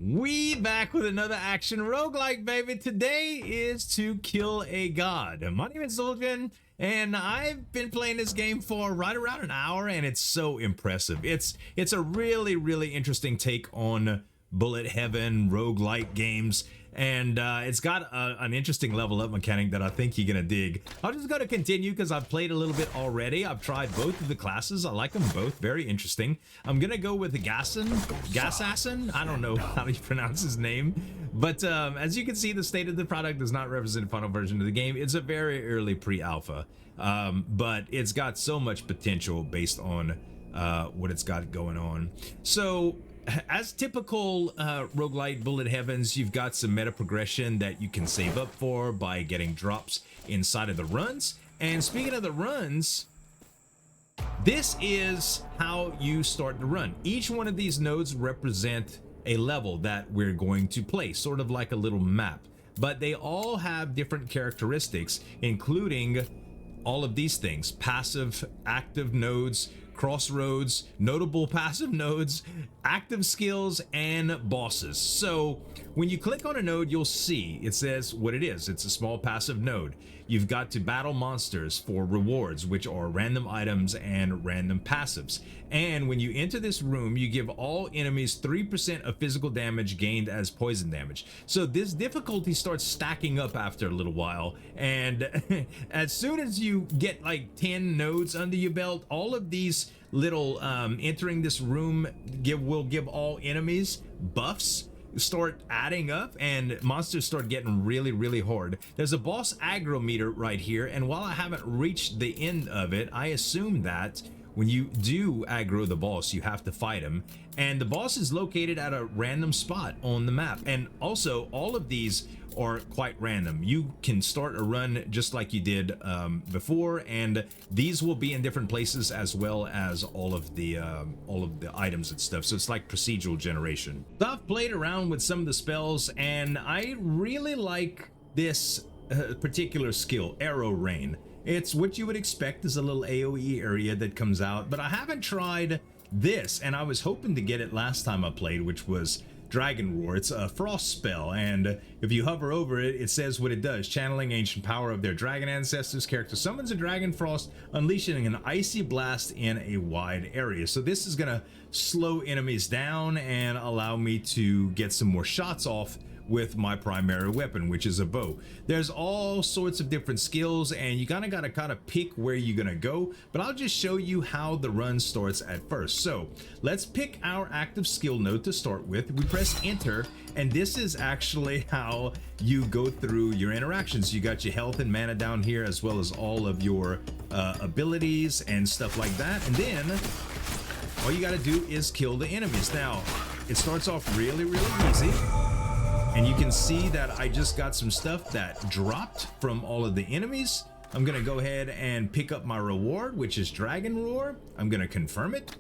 We back with another action roguelike, baby. Today is to kill a god. My name is Zulgan, and I've been playing this game for right around an hour, and it's so impressive. It's a really interesting take on bullet heaven roguelike games, and it's got an interesting level up mechanic that I think you're gonna dig. I'm just gonna continue because I've played a little bit already. I've tried both of the classes. I like them both, very interesting. I'm gonna go with the Gassassin. I don't know how you pronounce his name, but as you can see, the state of the product does not represent the final version of the game. It's a very early pre-alpha, but it's got so much potential based on what it's got going on. So as typical roguelite bullet heavens, you've got some meta progression that you can save up for by getting drops inside of the runs. And speaking of the runs, this is how you start the run. Each one of these nodes represent a level that we're going to play, sort of like a little map, but they all have different characteristics, including all of these things: passive, active nodes, crossroads, notable passive nodes, active skills, and bosses. So when you click on a node, you'll see it says what it is. It's a small passive node. You've got to battle monsters for rewards, which are random items and random passives. And when you enter this room, you give all enemies 3% of physical damage gained as poison damage. So this difficulty starts stacking up after a little while, and as soon as you get like 10 nodes under your belt, all of these little entering this room will give all enemies buffs, start adding up, and monsters start getting really hard. There's a boss aggro meter right here, and while I haven't reached the end of it, I assume that when you do aggro the boss, you have to fight him, and the boss is located at a random spot on the map. And also, all of these are quite random. You can start a run just like you did before, and these will be in different places, as well as all of the items and stuff. So it's like procedural generation. So I've played around with some of the spells, and I really like this particular skill, Arrow Rain. It's what you would expect as a little AoE area that comes out, but I haven't tried this, and I was hoping to get it last time I played, which was Dragon Roar. It's a frost spell, and if you hover over it, it says what it does. Channeling ancient power of their dragon ancestors, character summons a dragon frost, unleashing an icy blast in a wide area. So this is gonna slow enemies down and allow me to get some more shots off with my primary weapon, which is a bow. There's all sorts of different skills, and you gotta kind of pick where you're gonna go, but I'll just show you how the run starts at first. So let's pick our active skill node to start with. We press enter, and this is actually how you go through your interactions. You got your health and mana down here, as well as all of your abilities and stuff like that, and then all you gotta do is kill the enemies. Now it starts off really easy, and you can see that I just got some stuff that dropped from all of the enemies. I'm gonna go ahead and pick up my reward, which is Dragon Roar. I'm gonna confirm it,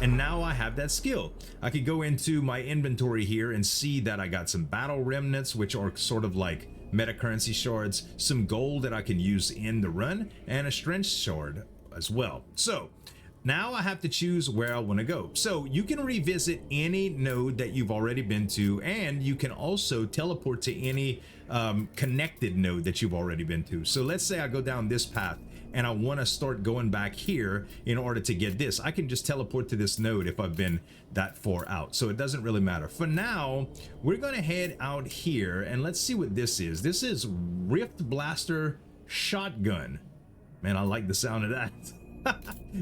and now I have that skill. I could go into my inventory here and see that I got some battle remnants, which are sort of like meta currency shards, some gold that I can use in the run, and a strength shard as well. So now I have to choose where I want to go. So you can revisit any node that you've already been to, and you can also teleport to any connected node that you've already been to. So let's say I go down this path and I want to start going back here in order to get this. I can just teleport to this node if I've been that far out, so it doesn't really matter. For now, we're going to head out here, and let's see what this is. This is Rift Blaster Shotgun. Man, I like the sound of that.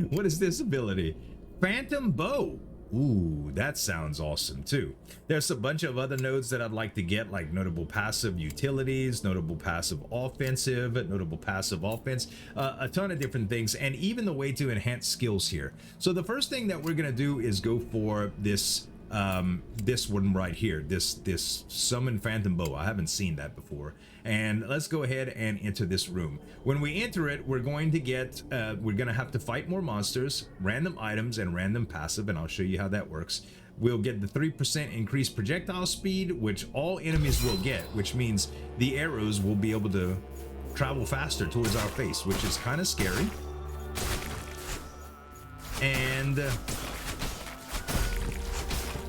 What is this ability? Phantom Bow. Ooh, that sounds awesome too. There's a bunch of other nodes that I'd like to get, like notable passive utilities, notable passive offensive, notable passive offense, a ton of different things, and even the way to enhance skills here. So the first thing that we're gonna do is go for this this one right here, this summon Phantom Bow. I haven't seen that before, and let's go ahead and enter this room. When we enter it, we're going to get we're gonna have to fight more monsters, random items, and random passive, and I'll show you how that works. We'll get the 3% increased projectile speed, which all enemies will get, which means the arrows will be able to travel faster towards our face, which is kind of scary. And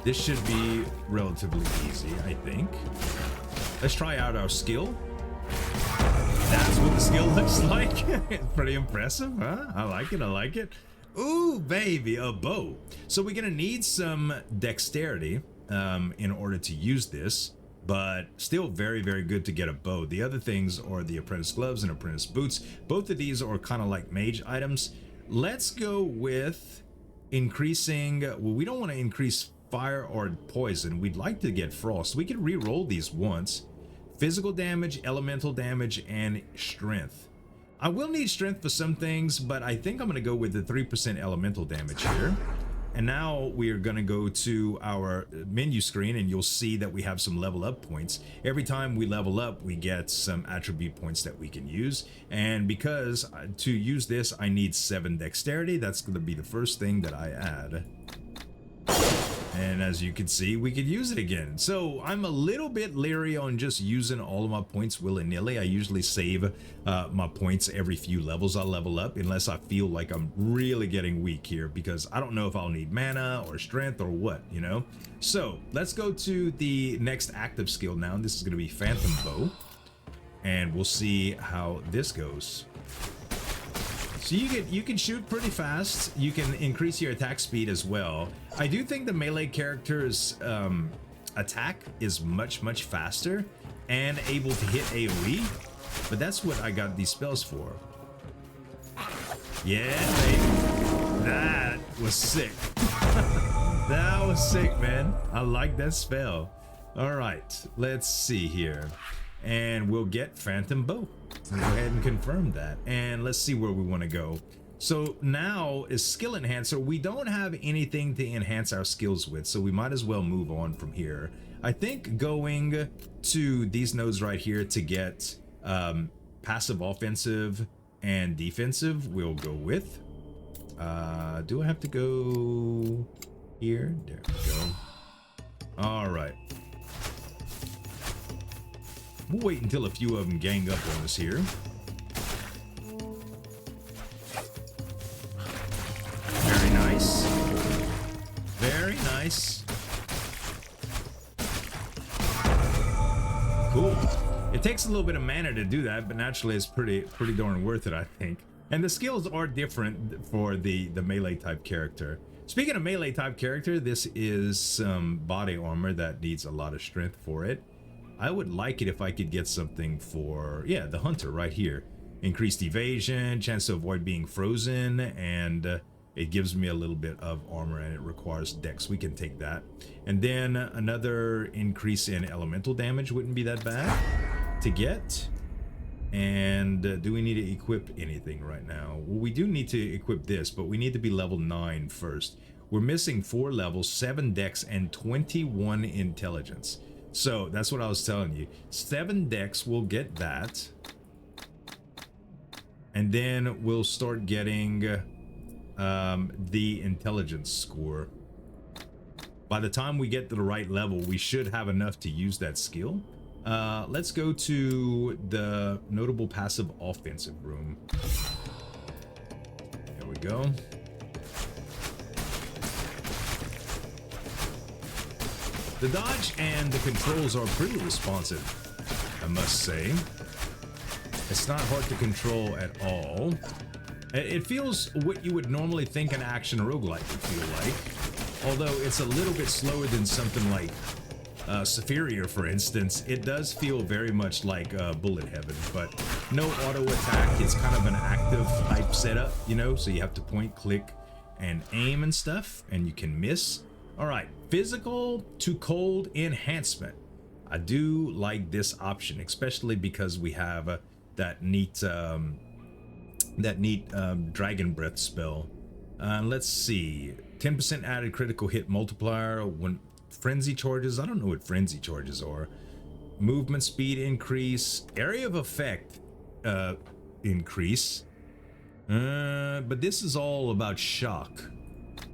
This should be relatively easy, I think. Let's try out our skill. That's what the skill looks like. It's pretty impressive, huh? I like it, I like it. Ooh, baby, a bow. So we're gonna need some dexterity in order to use this, but still very, very good to get a bow. The other things are the apprentice gloves and apprentice boots. Both of these are kind of like mage items. Let's go with increasing, well, we don't want to increase fire or poison. We'd like to get frost. We can re-roll these once. Physical damage, elemental damage, and strength. I will need strength for some things, but I think I'm going to go with the 3% elemental damage here. And now we are going to go to our menu screen, and you'll see that we have some level up points. Every time we level up, we get some attribute points that we can use. And because to use this, I need 7 dexterity. That's going to be the first thing that I add. And as you can see, we could use it again. So I'm a little bit leery on just using all of my points willy-nilly. I usually save my points every few levels I level up, unless I feel like I'm really getting weak here, because I don't know if I'll need mana or strength or what, you know? So let's go to the next active skill now. This is going to be Phantom Bow, and we'll see how this goes. So you can shoot pretty fast. You can increase your attack speed as well. I do think the melee character's attack is much faster and able to hit AoE, but that's what I got these spells for. Yeah, baby. That was sick. That was sick, man. I like that spell. All right, let's see here. And we'll get Phantom Bow. Go ahead and confirm that, and let's see where we want to go. So now is skill enhancer. We don't have anything to enhance our skills with, so we might as well move on from here. I think going to these nodes right here to get passive offensive and defensive we'll go with. Do I have to go here? There we go. All right. We'll wait until a few of them gang up on us here. Very nice. Very nice. Cool. It takes a little bit of mana to do that, but naturally it's pretty darn worth it, I think. And the skills are different for the melee type character. Speaking of melee type character, this is some body armor that needs a lot of strength for it. I would like it if I could get something for, yeah, the hunter right here. Increased evasion, chance to avoid being frozen, and it gives me a little bit of armor, and it requires dex. We can take that. And then another increase in elemental damage wouldn't be that bad to get. And do we need to equip anything right now? Well, we do need to equip this, but we need to be level 9 first. We're missing 4 levels, 7 dex, and 21 intelligence. So that's what I was telling you. 7 dex, we'll get that. And then we'll start getting the intelligence score. By the time we get to the right level, we should have enough to use that skill. Let's go to the notable passive offensive room. There we go. The dodge and the controls are pretty responsive, I must say. It's not hard to control at all. It feels what you would normally think an action roguelike would feel like. Although it's a little bit slower than something like Superior, for instance. It does feel very much like Bullet Heaven, but no auto attack. It's kind of an active type setup, you know, so you have to point, click, and aim and stuff, and you can miss. All right, physical to cold enhancement. I do like this option, especially because we have that neat dragon breath spell. Let's see, 10% added critical hit multiplier when frenzy charges. I don't know what frenzy charges are. Movement speed increase, area of effect increase. But this is all about shock.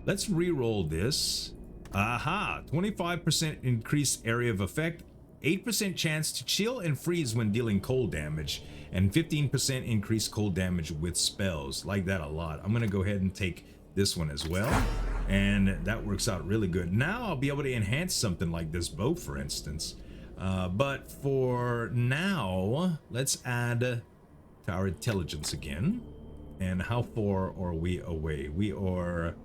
Let's re-roll this. Aha, 25% increased area of effect, 8% chance to chill and freeze when dealing cold damage, and 15% increased cold damage with spells. Like that a lot. I'm gonna go ahead and take this one as well. And that works out really good. Now I'll be able to enhance something like this bow, for instance. But for now, let's add to our intelligence again. And how far are we away? We are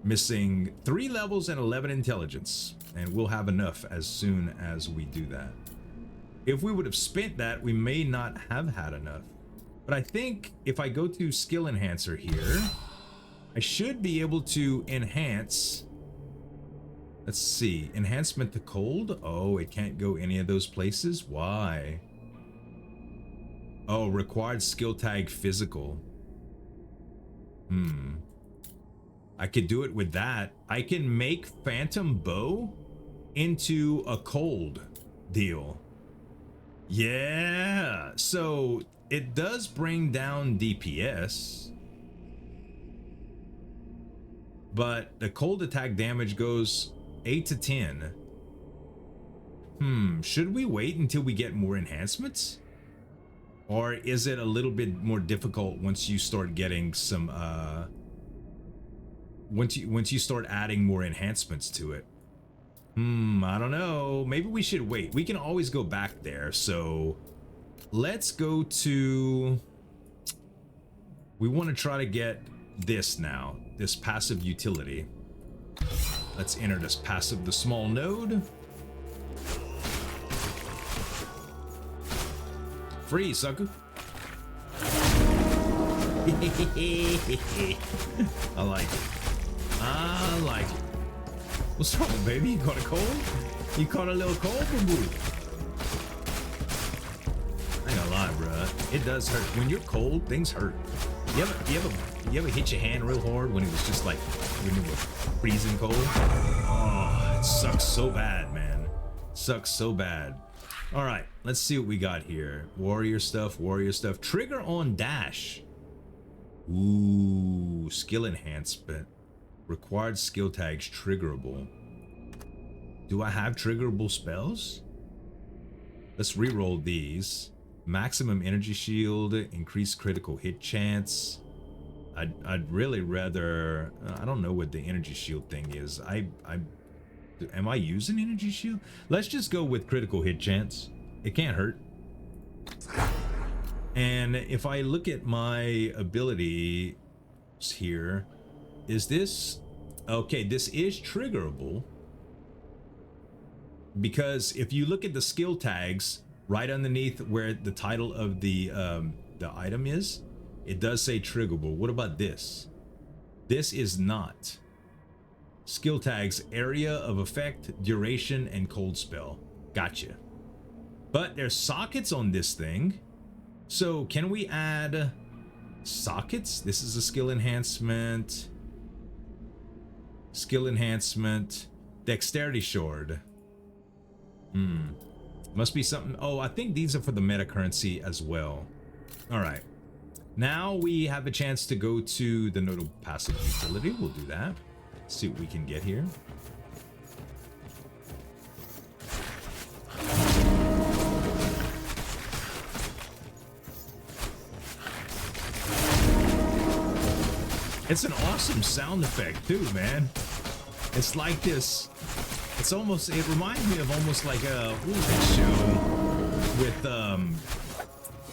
missing 3 levels and 11 intelligence. And we'll have enough as soon as we do that. If we would have spent that, we may not have had enough. But I think if I go to skill enhancer here, I should be able to enhance. Let's see, enhancement to cold. Oh, it can't go any of those places. Why? Oh, required skill tag physical. I could do it with that. I can make phantom bow into a cold deal. Yeah, so it does bring down DPS, but the cold attack damage goes 8 to 10. Should we wait until we get more enhancements? Or is it a little bit more difficult once you start getting some once you start adding more enhancements to it? I don't know. Maybe we should wait. We can always go back there. So let's go to, we want to try to get this now, this passive utility. Let's enter this passive, the small node. Free, sucker. I like it. I like it. What's wrong, baby? You caught a cold? You caught a little cold, boo-boo? I ain't gonna lie, bruh. It does hurt. When you're cold, things hurt. You ever hit your hand real hard when it was just like, when you were freezing cold? Oh, it sucks so bad, man. Sucks so bad. All right, let's see what we got here. Warrior stuff, warrior stuff. Trigger on dash. Ooh, skill enhancement. Required skill tags triggerable. Do I have triggerable spells? Let's reroll these. Maximum energy shield, increased critical hit chance. I'd really rather, I don't know what the energy shield thing is. Am I using energy shield? Let's just go with critical hit chance. It can't hurt. And if I look at my ability here, is this okay? This is triggerable because if you look at the skill tags right underneath where the title of the item is, it does say triggerable. What about this? This is not. Skill tags, area of effect, duration, and cold spell. Gotcha. But there's sockets on this thing. So can we add sockets? This is a skill enhancement. Skill enhancement. Dexterity shard. Must be something. Oh, I think these are for the meta currency as well. All right. Now we have a chance to go to the nodal passive utility. We'll do that. See what we can get here. It's an awesome sound effect too, man. It's like this. It's almost, it reminds me of almost like a, what was that show with,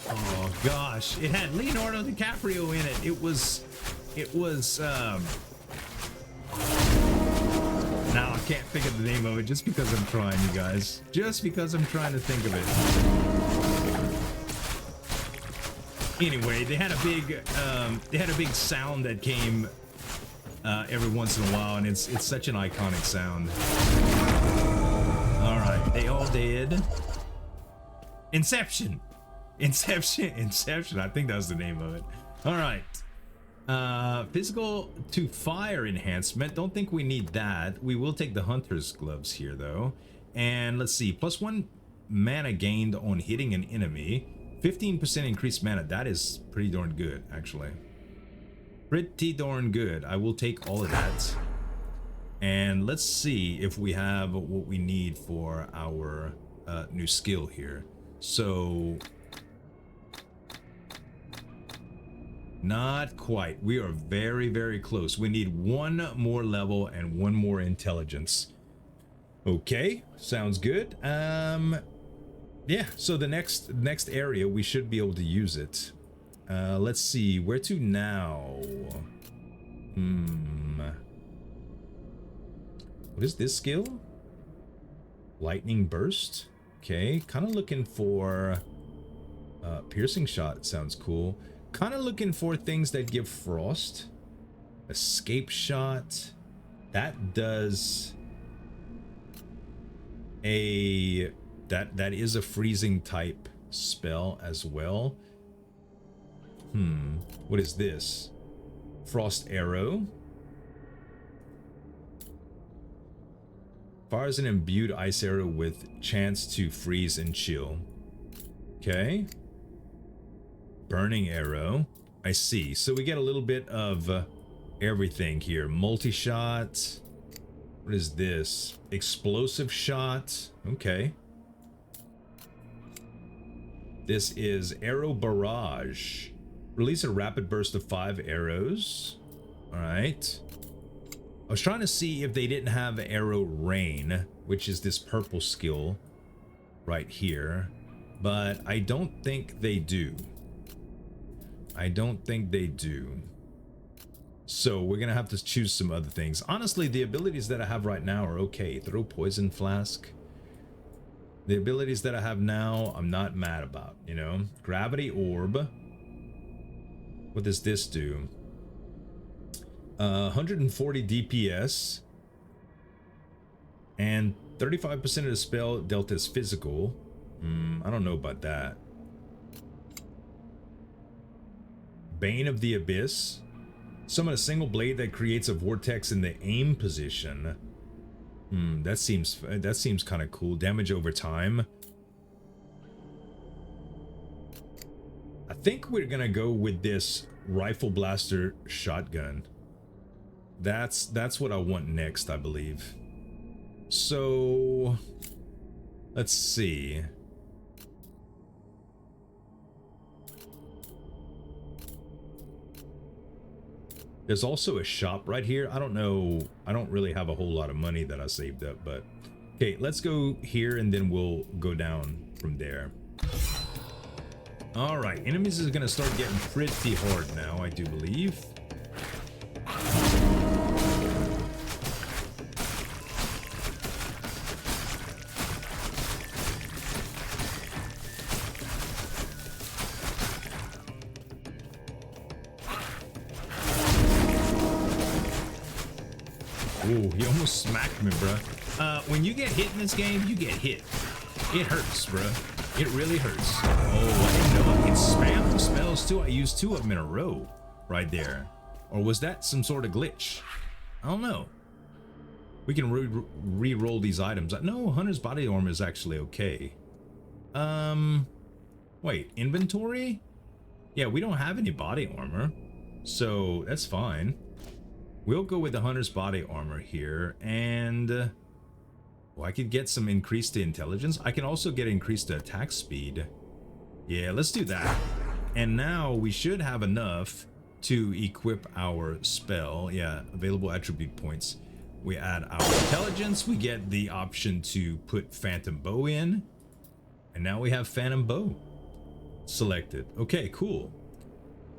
oh gosh, it had Leonardo DiCaprio in it. It was, now I can't think of the name of it just because I'm trying, you guys. Just because I'm trying to think of it. Anyway, they had a big sound that came every once in a while, and it's such an iconic sound. All right, they all dead. Inception. I think that was the name of it. All right. Physical to fire enhancement. Don't think we need that. We will take the hunter's gloves here though. And let's see, +1 mana gained on hitting an enemy. 15% increased mana. That is pretty darn good, actually. Pretty darn good. I will take all of that. And let's see if we have what we need for our new skill here. So Not quite. We are very, very close. We need one more level and one more intelligence. Okay, sounds good. Yeah, so the next area we should be able to use it. Let's see, where to now? What is this skill? Lightning burst. Okay, kind of looking for piercing shot. Sounds cool. Kind of looking for things that give frost. Escape shot. That does a that is a freezing type spell as well. What is this? Frost arrow. Fires an imbued ice arrow with chance to freeze and chill. Okay. Burning arrow. I see. So we get a little bit of everything here. Multi-shot. What is this? Explosive shot. Okay. This is arrow barrage. Release a rapid burst of 5 arrows. All right. I was trying to see if they didn't have arrow rain, which is this purple skill right here, but I don't think they do. I don't think they do. So we're gonna have to choose some other things. Honestly, the abilities that I have right now are okay. Throw poison flask. The abilities that I have now, I'm not mad about, you know. Gravity orb. What does this do? 140 DPS. And 35% of the spell dealt is physical. I don't know about that. Bane of the Abyss. Summon a single blade that creates a vortex in the aim position. That seems kind of cool. Damage over time. I think we're gonna go with this rifle blaster shotgun. That's what I want next, I believe. So let's see. There's also a shop right here. I don't know. I don't really have a whole lot of money that I saved up, but okay, let's go here and then we'll go down from there. All right, enemies is gonna start getting pretty hard now, I do believe. Ooh, he almost smacked me, bruh. When you get hit in this game, you get hit. It hurts, bruh. It really hurts. Oh, I didn't know I can spam the spells too. I used 2 of them in a row right there. Or was that some sort of glitch? I don't know. We can re-roll these items. No, Hunter's body armor is actually okay. Wait, inventory? Yeah, we don't have any body armor, so that's fine. We'll go with the Hunter's body armor here, and I could get some increased intelligence. I can also get increased attack speed. Yeah, let's do that. And now we should have enough to equip our spell. Yeah, available attribute points. We add our intelligence. We get the option to put Phantom Bow in, and now we have Phantom Bow selected. Okay, cool.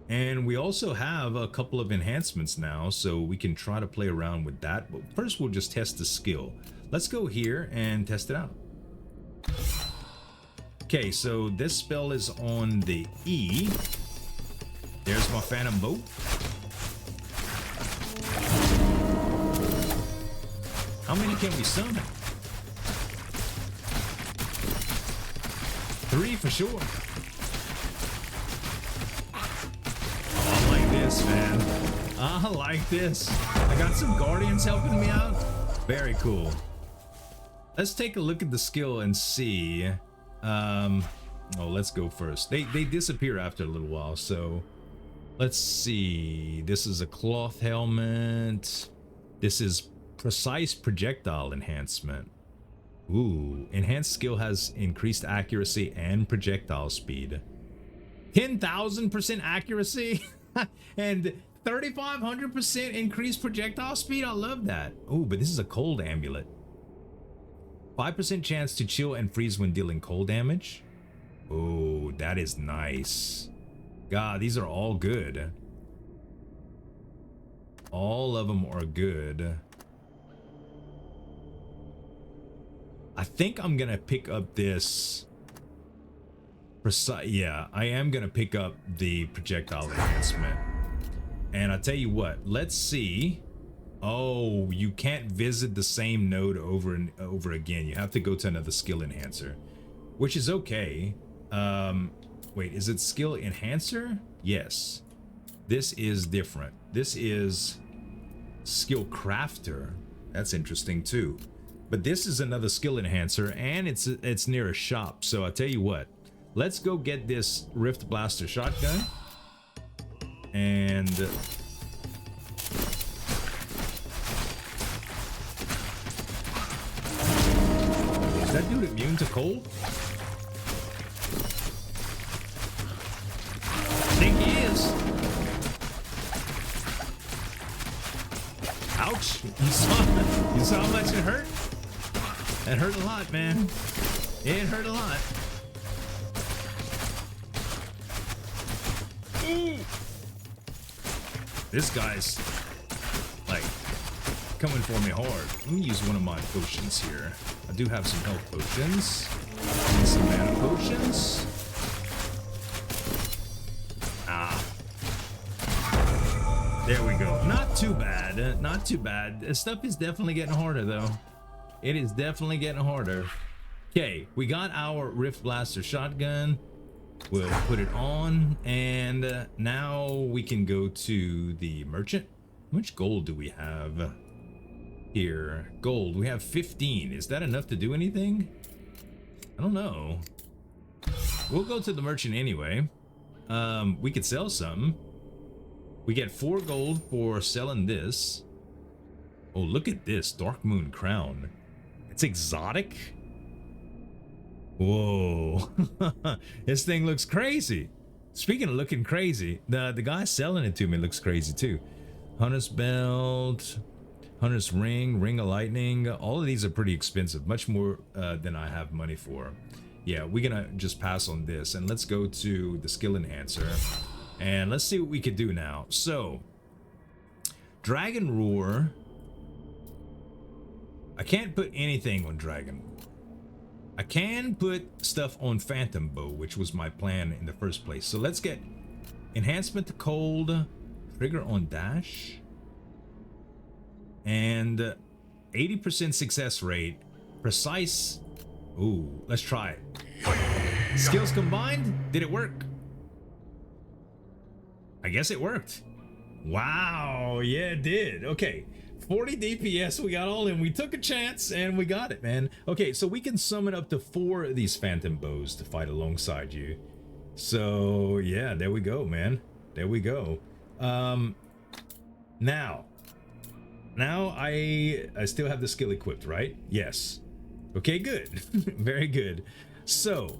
And we also have a couple of enhancements now, so we can try to play around with that. But first, we'll just test the skill. Let's go here and test it out. Okay, so this spell is on the E. There's my Phantom Bow. How many can we summon? 3 for sure. Man, I like this. I got some guardians helping me out. Very cool. Let's take a look at the skill and see. Oh, let's go first. They disappear after a little while, so let's see. This is a cloth helmet. This is precise projectile enhancement. Ooh, enhanced skill has increased accuracy and projectile speed. 10,000% accuracy. And 3,500% increased projectile speed. I love that. Oh, but this is a cold amulet. 5% chance to chill and freeze when dealing cold damage. Oh, that is nice. God, these are all good. All of them are good. I think I'm gonna pick up this. Yeah, I am gonna pick up the projectile enhancement. And I tell you what, let's see. Oh, you can't visit the same node over and over again. You have to go to another skill enhancer, which is okay. Wait, is it skill enhancer? Yes. This is different. This is skill crafter. That's interesting too. But this is another skill enhancer, and it's near a shop. So I tell you what, let's go get this Rift Blaster shotgun. And is that dude immune to cold? I think he is. Ouch! You saw how much it hurt? It hurt a lot, man. It hurt a lot. Ooh. This guy's like coming for me hard. Let me use one of my potions here. I do have some health potions and some mana potions. There we go. Not too bad. Not too bad. This stuff is definitely getting harder though. It is definitely getting harder. Okay, we got our Rift Blaster shotgun. We'll put it on, and now we can go to the merchant. How much gold do we have here? Gold, we have 15. Is that enough to do anything? I don't know. We'll go to the merchant anyway. We could sell some. We get 4 gold for selling this. Oh, look at this Dark Moon crown. It's exotic. Whoa. This thing looks crazy. Speaking of looking crazy, the guy selling it to me looks crazy too. Hunter's belt, Hunter's ring, ring of lightning. All of these are pretty expensive, much more than I have money for. Yeah, we're gonna just pass on this, and let's go to the skill enhancer, and let's see what we could do now. So Dragon Roar, I can't put anything on Dragon. I can put stuff on Phantom Bow, which was my plan in the first place. So let's get enhancement to cold, trigger on dash, and 80% success rate, precise. Ooh, let's try it. Skills combined, did it work? I guess it worked. Wow, yeah, it did. Okay. 40 DPS, we got all in. We took a chance and we got it, man. Okay, so we can summon up to 4 of these Phantom Bows to fight alongside you. So yeah, there we go, man. There we go. Now I still have the skill equipped, right? Yes. Okay, good. Very good. So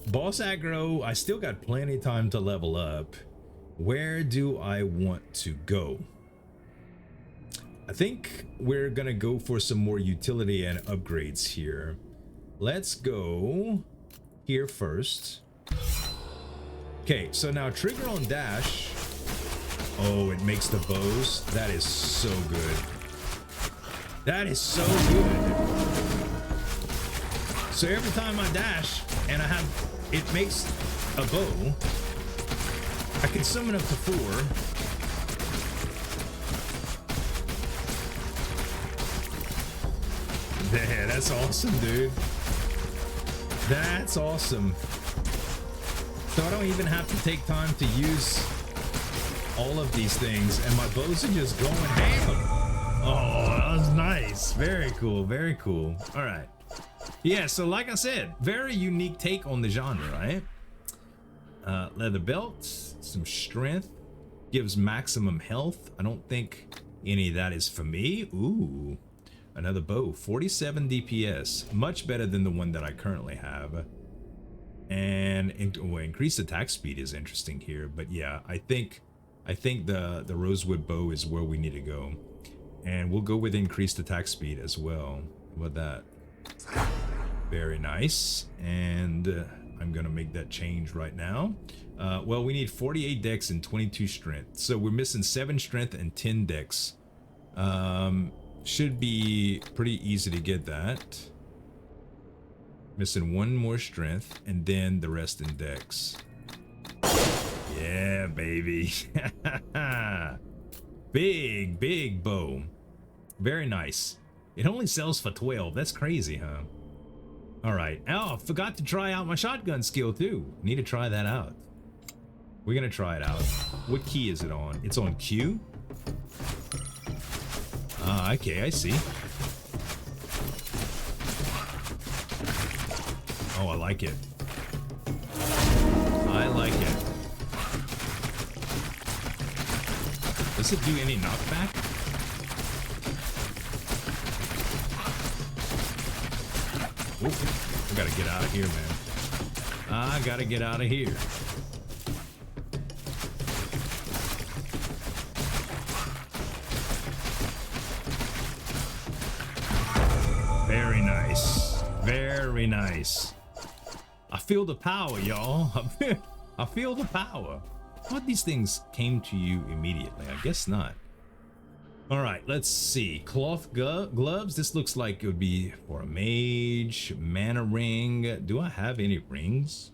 boss aggro, I still got plenty of time to level up. Where do I want to go? I think we're gonna go for some more utility and upgrades here. Let's go here first. Okay, so now trigger on dash. Oh, it makes the bows. That is so good. That is so good. So every time I dash and it makes a bow, I can summon up to 4. Yeah, that's awesome, dude. That's awesome. So I don't even have to take time to use all of these things, and my bows are just going ham. Oh, that was nice. Very cool, very cool. All right. Yeah, so like I said, very unique take on the genre, right? Leather belt, some strength, gives maximum health. I don't think any of that is for me. Ooh. Another bow, 47 DPS, much better than the one that I currently have. And increased attack speed is interesting here, but yeah, I think I think the rosewood bow is where we need to go. And we'll go with increased attack speed as well. How about that? Very nice. And I'm gonna make that change right now. Well, we need 48 dex and 22 strength. So we're missing 7 strength and 10 dex. Should be pretty easy to get that. Missing 1 more strength and then the rest in dex. Yeah, baby. Big bow. Very nice. It only sells for 12. That's crazy, huh? All right. Oh, forgot to try out my shotgun skill too. Need to try that out. We're gonna try it out. What key is it on? It's on Q. Okay, I see. Oh, I like it. I like it. Does it do any knockback? Ooh, I gotta get out of here, man. I gotta get out of here. Very nice. Very nice. I feel the power, y'all. I feel the power. I thought these things came to you immediately. I guess not. All right, let's see. Cloth gloves. This looks like it would be for a mage. Mana ring. Do I have any rings?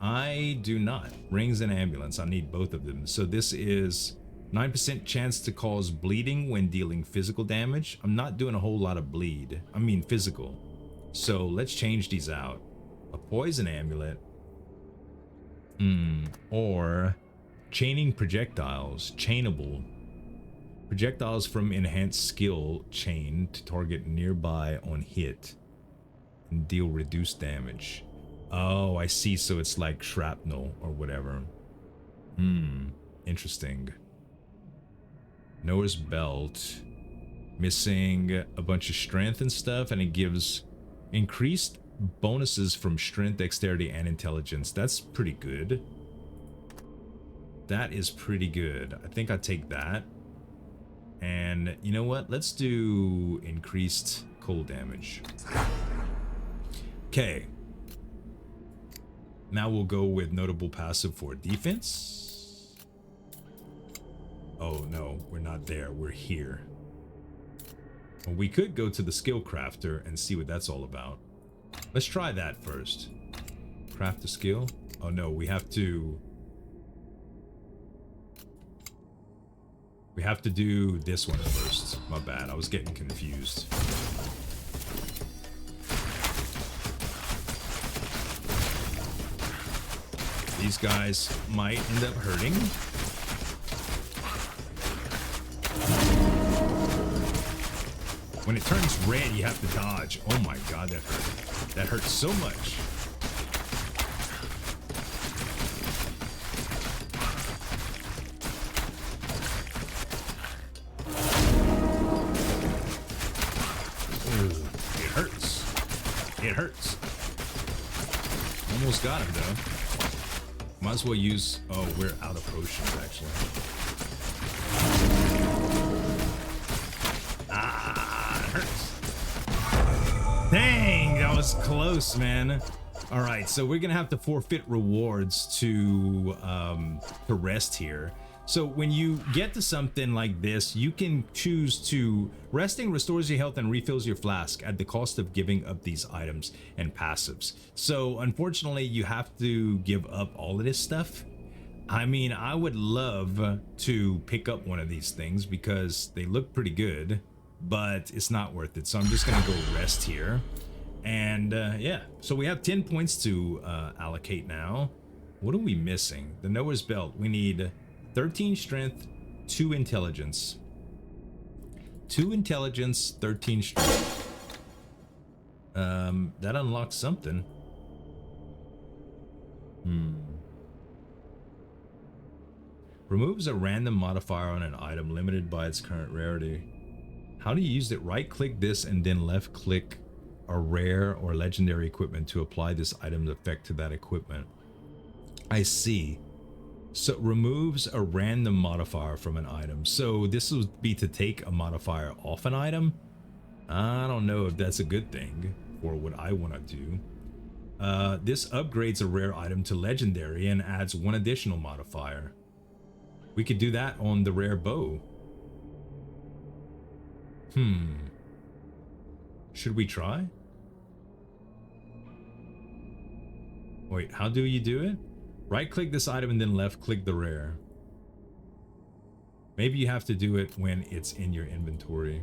I do not. Rings and ambulance. I need both of them. So this is 9% chance to cause bleeding when dealing physical damage. I'm not doing a whole lot of bleed. I mean physical. So let's change these out. A poison amulet. Or chaining projectiles. Chainable. Projectiles from enhanced skill chain to target nearby on hit and deal reduced damage. Oh, I see. So it's like shrapnel or whatever. Interesting. Noah's belt. Missing a bunch of strength and stuff, and it gives increased bonuses from strength, dexterity, and intelligence. That's pretty good. That is pretty good. I think I take that. And you know what? Let's do increased cold damage. Okay. Now we'll go with notable passive for defense. Oh no, we're not there. We're here. Well, we could go to the skill crafter and see what that's all about. Let's try that first. Craft a skill. Oh no, we have to do this one first. My bad, I was getting confused. These guys might end up hurting. When it turns red, you have to dodge. Oh my god, that hurt. That hurts so much. It hurts. It hurts. Almost got him though. Might as well use. Oh, we're out of potions actually. Ah, it hurts. Dang, that was close, man. All right, so we're gonna have to forfeit rewards to rest here. So when you get to something like this, you can choose to resting restores your health and refills your flask at the cost of giving up these items and passives. So unfortunately, you have to give up all of this stuff. I mean, I would love to pick up one of these things because they look pretty good, but it's not worth it. So I'm just gonna go rest here. And yeah, so we have 10 points to allocate now. What are we missing? The Noah's belt. We need 13 strength, 2 intelligence. 2 intelligence, 13 strength. That unlocks something. Removes a random modifier on an item limited by its current rarity. How do you use it? Right click this and then left click a rare or legendary equipment to apply this item's effect to that equipment. I see. So removes a random modifier from an item. So this would be to take a modifier off an item. I don't know if that's a good thing or what I want to do. This upgrades a rare item to legendary and adds one additional modifier. We could do that on the rare bow. Should we try? Wait, how do you do it? Right click this item and then left click the rare. Maybe you have to do it when it's in your inventory.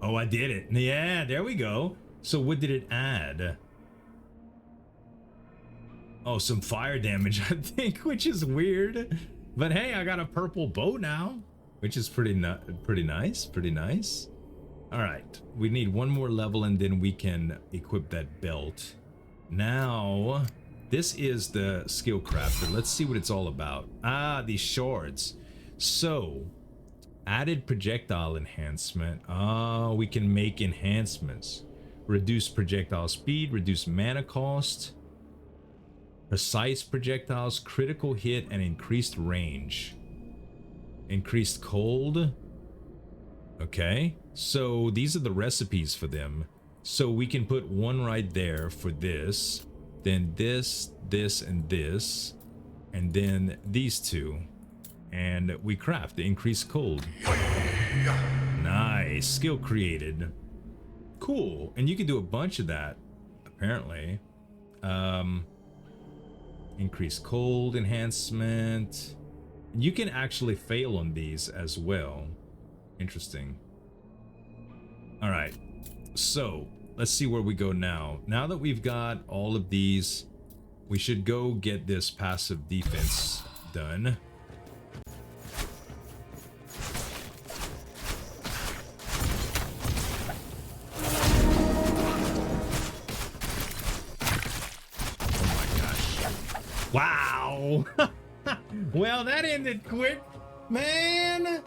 Oh, I did it. Yeah, there we go. So what did it add? Oh, some fire damage, I think, which is weird. But hey, I got a purple bow now, which is pretty nice. All right, we need one more level and then we can equip that belt. Now, this is the skill crafter. Let's see what it's all about. Ah, these shards. So, added projectile enhancement. Ah, we can make enhancements. Reduce projectile speed, reduce mana cost, precise projectiles, critical hit, and increased range. Increased cold. Okay, so these are the recipes for them. So we can put one right there for this, then this, and this, and then these two. And we craft the increased cold. Nice, skill created. Cool, and you can do a bunch of that, apparently. Increased cold enhancement. You can actually fail on these as well. Interesting. All right, so let's see where we go now. Now that we've got all of these, we should go get this passive defense done. Oh my gosh. Wow. Well, that ended quick, man.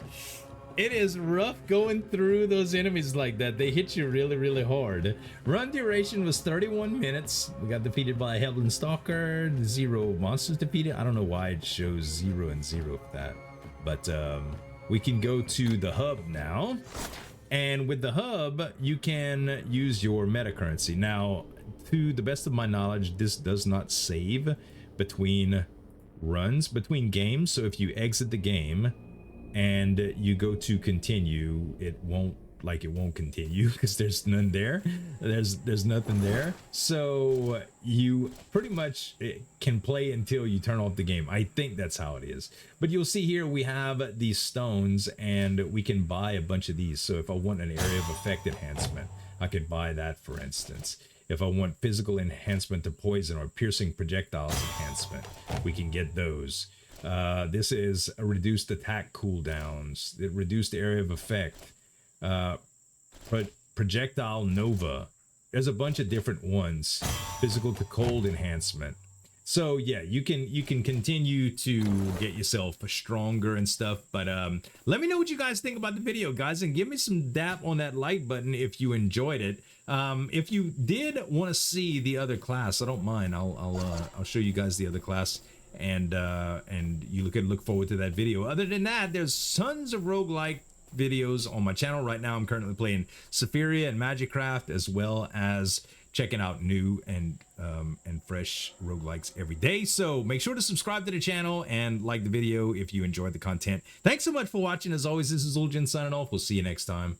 It is rough going through those enemies like that. They hit you really hard. Run duration was 31 minutes. We got defeated by a Hellblade Stalker. 0 monsters defeated. I don't know why it shows 0 and 0 for that. But we can go to the hub now. And with the hub, you can use your meta currency. Now, to the best of my knowledge, this does not save between runs, between games. So if you exit the game and you go to continue, it won't continue because there's none there. There's nothing there. So you pretty much can play until you turn off the game. I think that's how it is. But you'll see here we have these stones and we can buy a bunch of these. So if I want an area of effect enhancement, I could buy that, for instance. If I want physical enhancement to poison or piercing projectiles enhancement, we can get those. This is a reduced attack cooldowns, it reduced area of effect, projectile nova. There's a bunch of different ones. Physical to cold enhancement. So yeah, you can continue to get yourself stronger and stuff. But let me know what you guys think about the video, guys, and give me some dap on that like button if you enjoyed it. If you did want to see the other class, I don't mind. I'll show you guys the other class. And you can look forward to that video. Other than that, there's tons of roguelike videos on my channel right now. I'm currently playing Sephiria and Magicraft, as well as checking out new and fresh roguelikes every day. So make sure to subscribe to the channel and like the video if you enjoyed the content. Thanks so much for watching. As always, this is Zul'jin signing off. We'll see you next time.